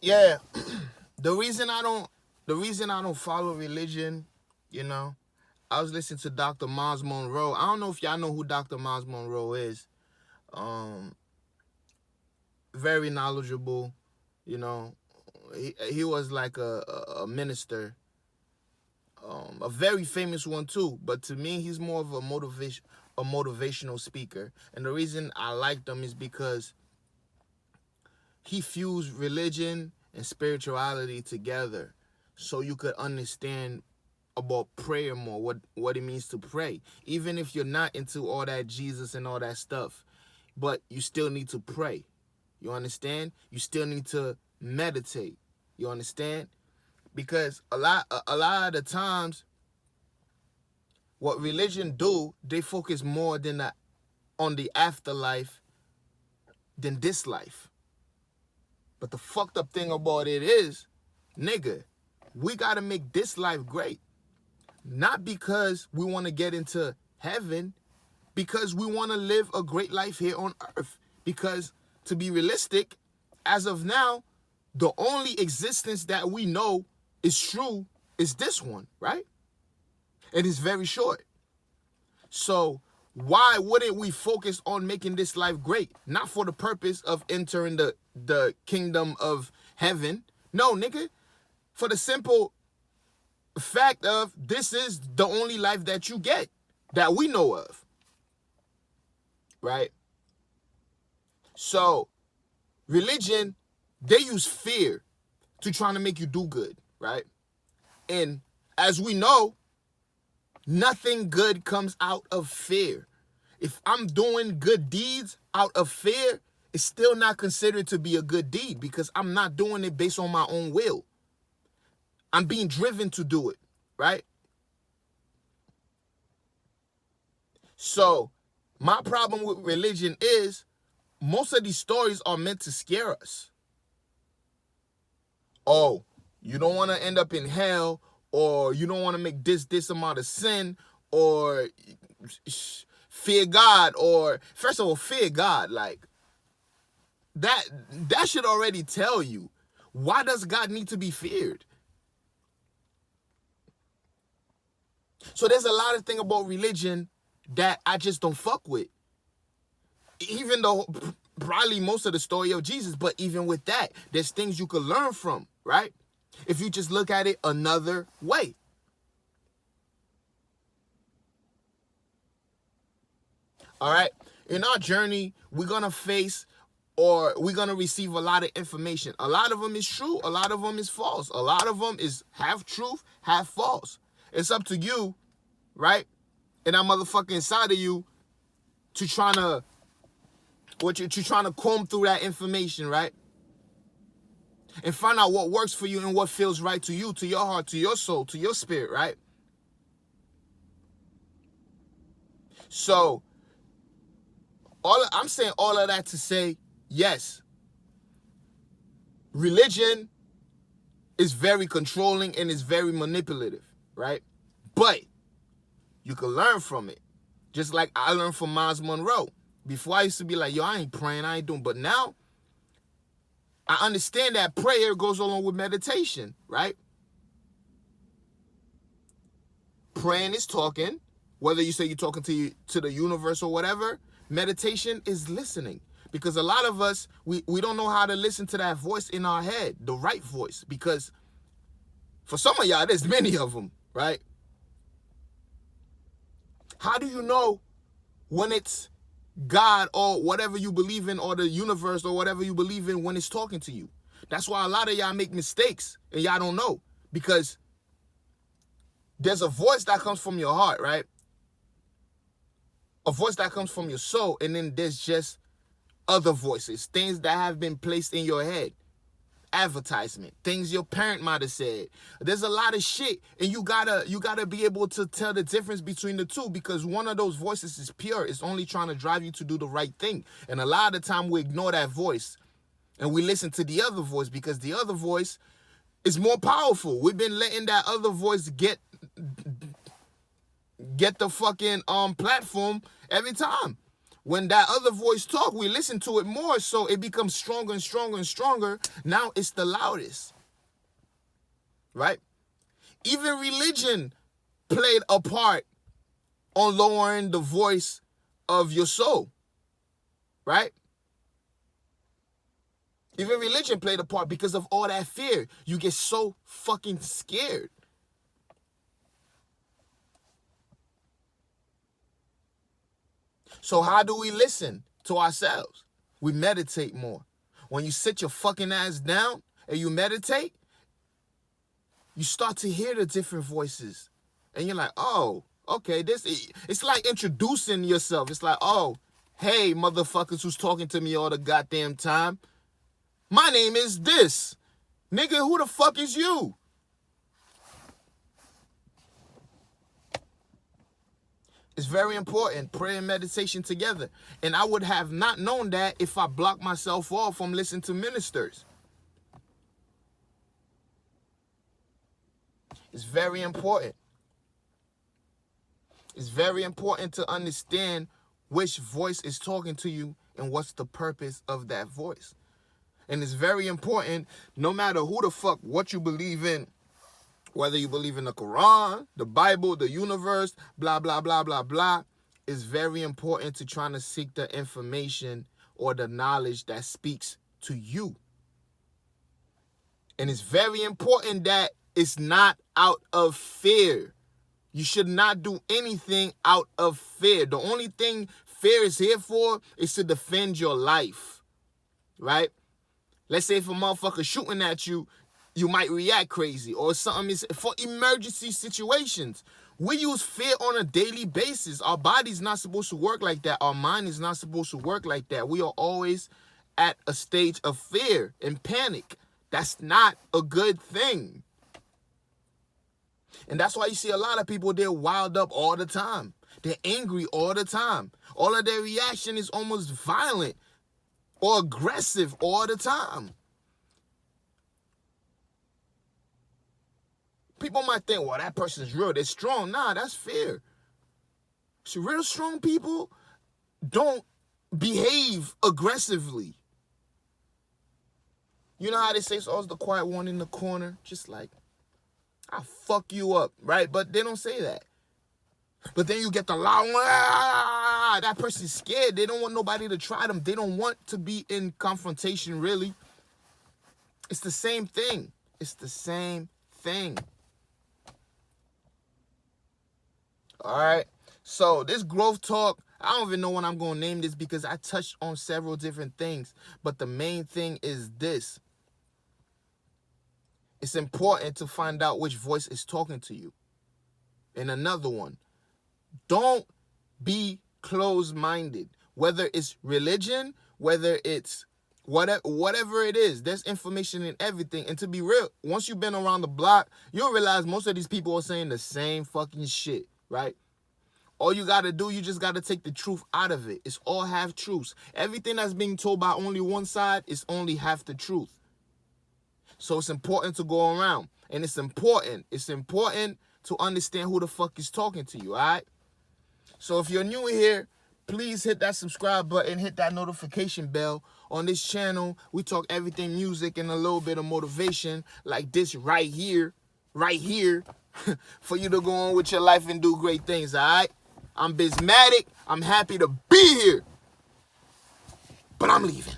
yeah, the reason I don't follow religion, you know, I was listening to Dr. Miles Monroe. I don't know if y'all know who Dr. Miles Monroe is. Um, Very knowledgeable, you know. He was like a minister, a very famous one too. But to me, he's more of a motivational speaker. And the reason I liked him is because he fused religion and spirituality together, so you could understand about prayer more, what it means to pray. Even if you're not into all that Jesus and all that stuff, but you still need to pray. You understand? You still need to meditate. You understand? Because a lot of the times what religion do, they focus more on the afterlife than this life. But the fucked up thing about it is, nigga, we gotta make this life great. Not because we want to get into heaven, because we want to live a great life here on earth. Because to be realistic, as of now, the only existence that we know is true is this one, right? It is very short. So why wouldn't we focus on making this life great? Not for the purpose of entering the kingdom of heaven. No, nigga. For the simple fact of this is the only life that you get, that we know of. Right? So religion, they use fear to trying to make you do good, right? And as we know, nothing good comes out of fear. If I'm doing good deeds out of fear, it's still not considered to be a good deed because I'm not doing it based on my own will. I'm being driven to do it, right? So my problem with religion is most of these stories are meant to scare us. Oh, you don't want to end up in hell, or you don't want to make this amount of sin, or fear God, or first of all, fear God. Like that should already tell you, why does God need to be feared? So there's a lot of thing about religion that I just don't fuck with. Even though probably most of the story of Jesus, but even with that, there's things you could learn from, right? If you just look at it another way. All right? In our journey, we're going to face, or we're going to receive a lot of information. A lot of them is true. A lot of them is false. A lot of them is half truth, half false. It's up to you, right? And that motherfucker inside of you to trying to comb through that information, right? And find out what works for you and what feels right to you, to your heart, to your soul, to your spirit, right? So, I'm saying all of that to say, yes, religion is very controlling and is very manipulative, right? But you can learn from it. Just like I learned from Miles Monroe. Before I used to be like, yo, I ain't praying, I ain't doing. But now, I understand that prayer goes along with meditation, right? Praying is talking. Whether you say you're talking to the universe or whatever, meditation is listening. Because a lot of us, we don't know how to listen to that voice in our head, the right voice. Because for some of y'all, there's many of them, right? How do you know when it's God or whatever you believe in, or the universe or whatever you believe in, when it's talking to you? That's why a lot of y'all make mistakes and y'all don't know, because there's a voice that comes from your heart, right? A voice that comes from your soul, and then there's just other voices, things that have been placed in your head. Advertisement, things your parent might have said. There's a lot of shit, and you gotta be able to tell the difference between the two, because one of those voices is pure. It's only trying to drive you to do the right thing. And a lot of the time we ignore that voice and we listen to the other voice, because the other voice is more powerful. We've been letting that other voice get the fucking platform every time. When that other voice talk, we listen to it more, so it becomes stronger and stronger and stronger. Now it's the loudest, right? Even religion played a part on lowering the voice of your soul, right? Even religion played a part because of all that fear. You get so fucking scared. So how do we listen to ourselves? We meditate more. When you sit your fucking ass down and you meditate, you start to hear the different voices. And you're like, oh, okay, it's like introducing yourself. It's like, oh, hey, motherfuckers who's talking to me all the goddamn time. My name is this. Nigga, who the fuck is you? It's very important, prayer and meditation together. And I would have not known that if I blocked myself off from listening to ministers. It's very important. It's very important to understand which voice is talking to you and what's the purpose of that voice. And it's very important, no matter who the fuck, what you believe in, whether you believe in the Quran, the Bible, the universe, blah, blah, blah, blah, blah, it's very important to try to seek the information or the knowledge that speaks to you. And it's very important that it's not out of fear. You should not do anything out of fear. The only thing fear is here for is to defend your life, right? Let's say if a motherfucker shooting at you, you might react crazy, or something is for emergency situations. We use fear on a daily basis. Our body's not supposed to work like that. Our mind is not supposed to work like that. We are always at a stage of fear and panic. That's not a good thing. And that's why you see a lot of people, they're wild up all the time. They're angry all the time. All of their reaction is almost violent or aggressive all the time. People might think, well, that person's real, they're strong. Nah, that's fear. So real strong people don't behave aggressively. You know how they say, so I was the quiet one in the corner, just like, I'll fuck you up, right? But they don't say that. But then you get the loud one, that person's scared. They don't want nobody to try them. They don't want to be in confrontation, really. It's the same thing. It's the same thing. All right? So this growth talk, I don't even know what I'm going to name this because I touched on several different things. But the main thing is this. It's important to find out which voice is talking to you. And another one, don't be closed-minded. Whether it's religion, whether it's whatever it is, there's information in everything. And to be real, once you've been around the block, you'll realize most of these people are saying the same fucking shit, right? All you got to do, you just got to take the truth out of it. It's all half-truths. Everything that's being told by only one side is only half the truth. So it's important to go around. And it's important to understand who the fuck is talking to you, all right? So if you're new here, please hit that subscribe button, hit that notification bell. On this channel, we talk everything music and a little bit of motivation like this right here, for you to go on with your life and do great things, all right? I'm Biz Matik. I'm happy to be here, but I'm leaving.